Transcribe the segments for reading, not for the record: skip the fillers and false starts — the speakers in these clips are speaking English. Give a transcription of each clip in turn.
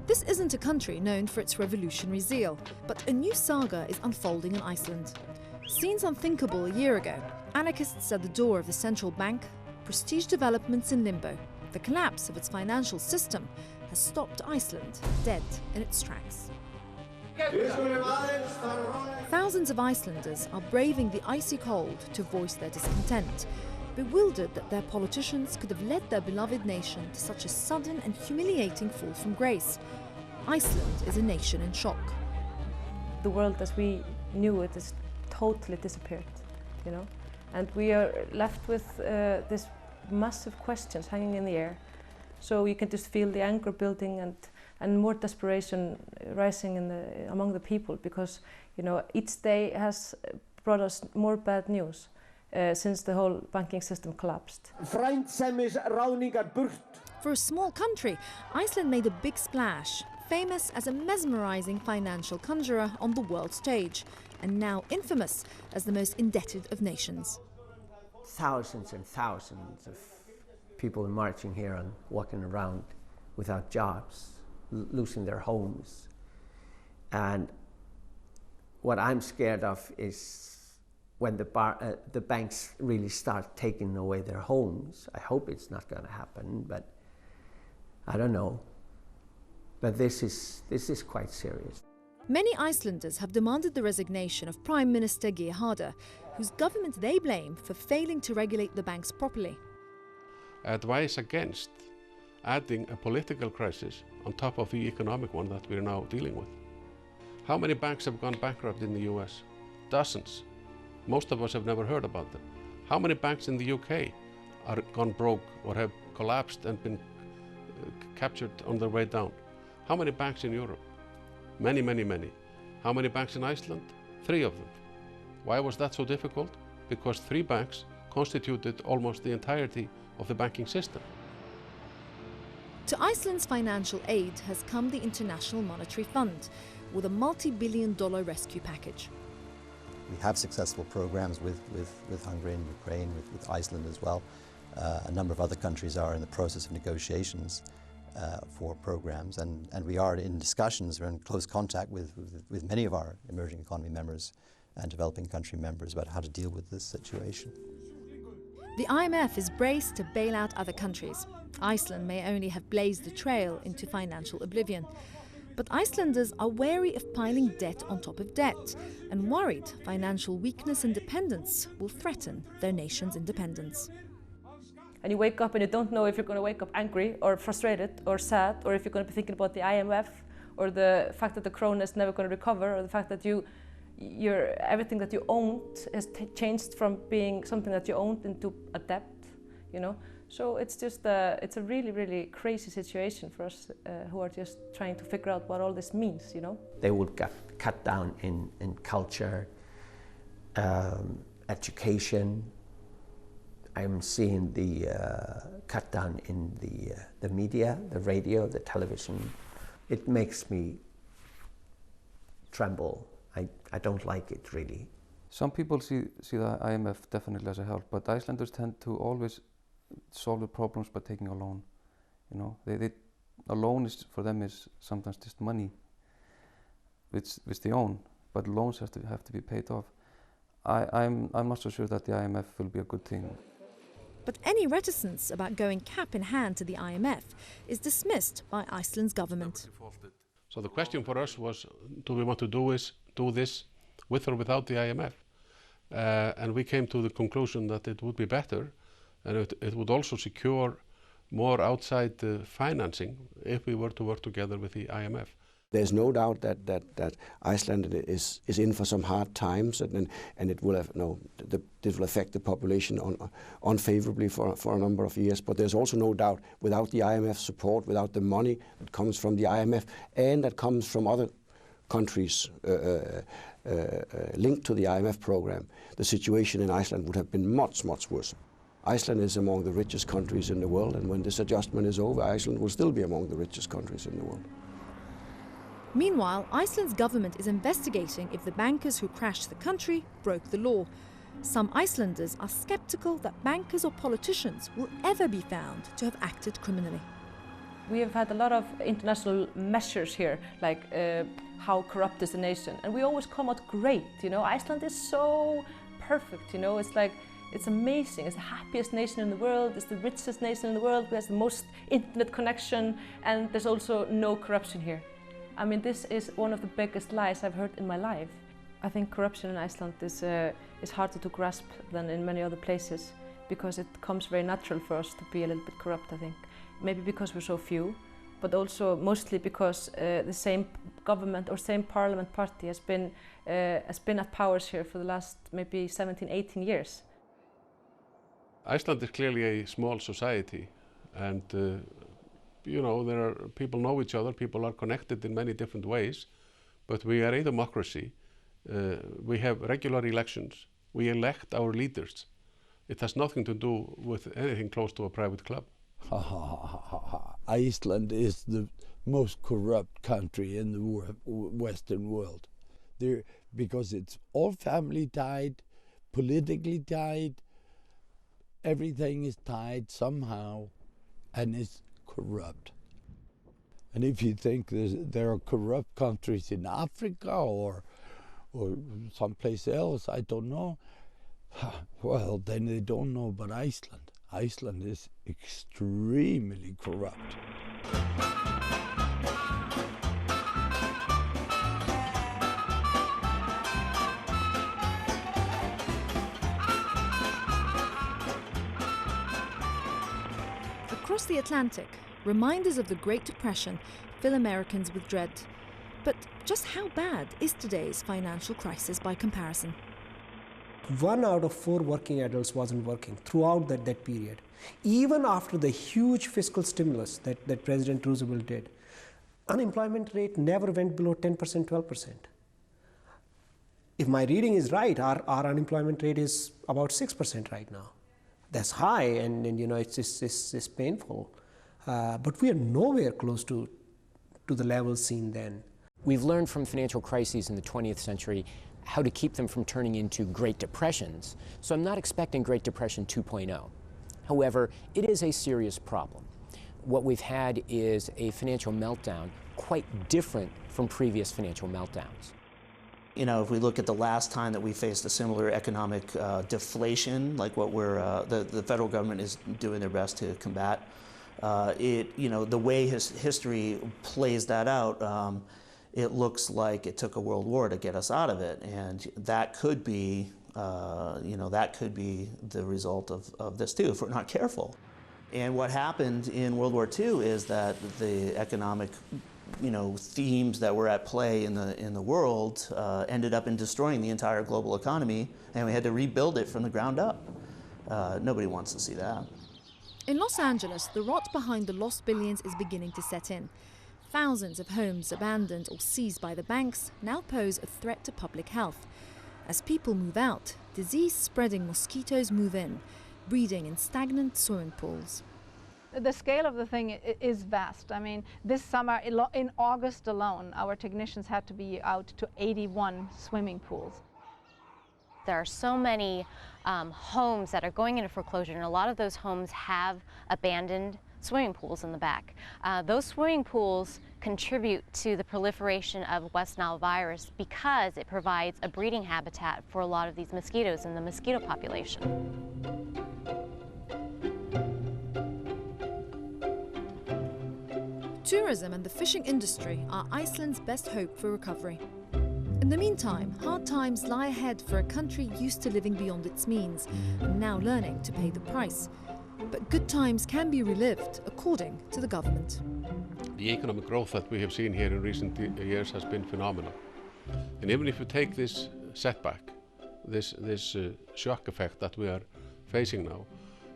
This isn't a country known for its revolutionary zeal, but a new saga is unfolding in Iceland. Scenes unthinkable a year ago, anarchists at the door of the central bank, prestige developments in limbo. The collapse of its financial system has stopped Iceland dead in its tracks. Thousands of Icelanders are braving the icy cold to voice their discontent, bewildered that their politicians could have led their beloved nation to such a sudden and humiliating fall from grace. Iceland is a nation in shock. The world as we knew it is totally disappeared, you know, and we are left with this massive questions hanging in the air. So you can just feel the anger building and more desperation rising among the people, because, you know, each day has brought us more bad news. Since the whole banking system collapsed. For a small country, Iceland made a big splash, famous as a mesmerizing financial conjurer on the world stage, and now infamous as the most indebted of nations. Thousands and thousands of people marching here and walking around without jobs, losing their homes. And what I'm scared of is when the banks really start taking away their homes. I hope it's not going to happen, but I don't know. But this is quite serious. Many Icelanders have demanded the resignation of Prime Minister GEORGETOWN, whose government they blame for failing to regulate the banks properly. Advice against adding a political crisis on top of the economic one that we're now dealing with. How many banks have gone bankrupt in the US? Dozens. Most of us have never heard about them. How many banks in the UK are gone broke or have collapsed and been captured on their way down? How many banks in Europe? Many, many, many. How many banks in Iceland? 3 of them. Why was that so difficult? Because 3 banks constituted almost the entirety of the banking system. To Iceland's financial aid has come the International Monetary Fund with a multi-billion-dollar rescue package. We have successful programs with Hungary and Ukraine, with Iceland as well. A number of other countries are in the process of negotiations for programs, and we are in discussions, we're in close contact with many of our emerging economy members and developing country members about how to deal with this situation. The IMF is braced to bail out other countries. Iceland may only have blazed the trail into financial oblivion. But Icelanders are wary of piling debt on top of debt and worried financial weakness and dependence will threaten their nation's independence. And you wake up and you don't know if you're going to wake up angry or frustrated or sad, or if you're going to be thinking about the IMF or the fact that the krona is never going to recover, or the fact that everything that you owned has changed from being something that you owned into a debt, you know. So it's just it's a really, really crazy situation for us who are just trying to figure out what all this means, you know. They would cut down in culture, education. I'm seeing the cut down in the media, the radio, the television. It makes me tremble. I don't like it, really. Some people see the IMF definitely as a help, but Icelanders tend to always solve the problems by taking a loan. You know, a loan for them is sometimes just money, which they own, but loans have to be paid off. I'm not so sure that the IMF will be a good thing. But any reticence about going cap in hand to the IMF is dismissed by Iceland's government. So the question for us was, do we want to do this with or without the IMF? And we came to the conclusion that it would be better, and it would also secure more outside financing if we were to work together with the IMF. There's no doubt that Iceland is in for some hard times, and it will have this will affect the population unfavorably for a number of years. But there's also no doubt, without the IMF support, without the money that comes from the IMF and that comes from other countries linked to the IMF program, the situation in Iceland would have been much, much worse. Iceland is among the richest countries in the world, and when this adjustment is over, Iceland will still be among the richest countries in the world. Meanwhile, Iceland's government is investigating if the bankers who crashed the country broke the law. Some Icelanders are skeptical that bankers or politicians will ever be found to have acted criminally. We have had a lot of international measures here, like how corrupt is the nation, and we always come out great, you know. Iceland is so perfect, you know. It's like, it's amazing. It's the happiest nation in the world, it's the richest nation in the world, it has the most internet connection, and there's also no corruption here. I mean, this is one of the biggest lies I've heard in my life. I think corruption in Iceland is harder to grasp than in many other places, because it comes very natural for us to be a little bit corrupt, I think. Maybe because we're so few, but also mostly because the same government or same parliament party has been at powers here for the last maybe 17, 18 years. Iceland is clearly a small society, and you know, people know each other, people are connected in many different ways, but we are a democracy. We have regular elections. We elect our leaders. It has nothing to do with anything close to a private club. Iceland is the most corrupt country in the Western world. Because it's all family tied, politically tied, everything is tied somehow, and it's corrupt. And if you think there are corrupt countries in Africa or someplace else, I don't know, well, then they don't know about Iceland. Iceland is extremely corrupt. Across the Atlantic, reminders of the Great Depression fill Americans with dread. But just how bad is today's financial crisis by comparison? 1 out of 4 working adults wasn't working throughout that period. Even after the huge fiscal stimulus that President Roosevelt did, unemployment rate never went below 10%, 12%. If my reading is right, our unemployment rate is about 6% right now. That's high, and you know, it's painful. But we are nowhere close to the levels seen then. We've learned from financial crises in the 20th century how to keep them from turning into Great Depressions, so I'm not expecting Great Depression 2.0. However, it is a serious problem. What we've had is a financial meltdown quite different from previous financial meltdowns. You know, if we look at the last time that we faced a similar economic deflation, like what the federal government is doing their best to combat, you know, the way history plays that out, it looks like it took a world war to get us out of it, and that could be, you know, that could be the result of this too, if we're not careful. And what happened in World War II is that the economic, you know, themes that were at play in the world ended up in destroying the entire global economy, and we had to rebuild it from the ground up. Nobody wants to see that. In Los Angeles, the rot behind the lost billions is beginning to set in. Thousands of homes abandoned or seized by the banks now pose a threat to public health. As people move out, disease-spreading mosquitoes move in, breeding in stagnant swimming pools. The scale of the thing is vast. I mean, this summer, in August alone, our technicians had to be out to 81 swimming pools. There are so many homes that are going into foreclosure, and a lot of those homes have abandoned swimming pools in the back. Those swimming pools contribute to the proliferation of West Nile virus because it provides a breeding habitat for a lot of these mosquitoes in the mosquito population. Tourism and the fishing industry are Iceland's best hope for recovery. In the meantime, hard times lie ahead for a country used to living beyond its means and now learning to pay the price. But good times can be relived, according to the government. The economic growth that we have seen here in recent years has been phenomenal. And even if you take this setback, this shock effect that we are facing now,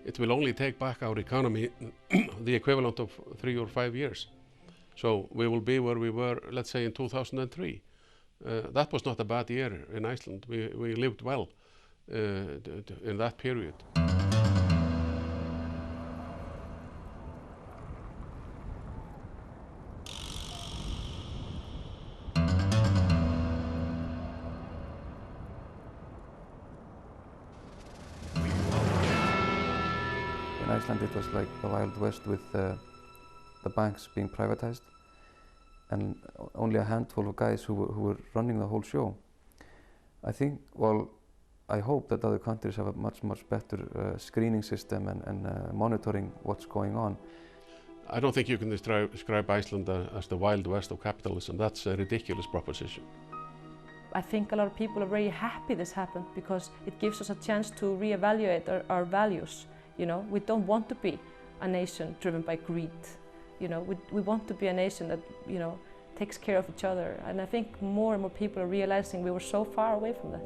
it will only take back our economy the equivalent of 3 or 5 years. So we will be where we were, let's say, in 2003. That was not a bad year in Iceland. We lived well in that period. In Iceland it was like the Wild West with the banks being privatized, and only a handful of guys who were running the whole show. I think, well, I hope that other countries have a much better screening system and monitoring what's going on. I don't think you can describe Iceland as the Wild West of capitalism. That's a ridiculous proposition. I think a lot of people are very happy this happened because it gives us a chance to reevaluate our values. You know, we don't want to be a nation driven by greed. You know, we want to be a nation that, you know, takes care of each other. And I think more and more people are realizing we were so far away from that.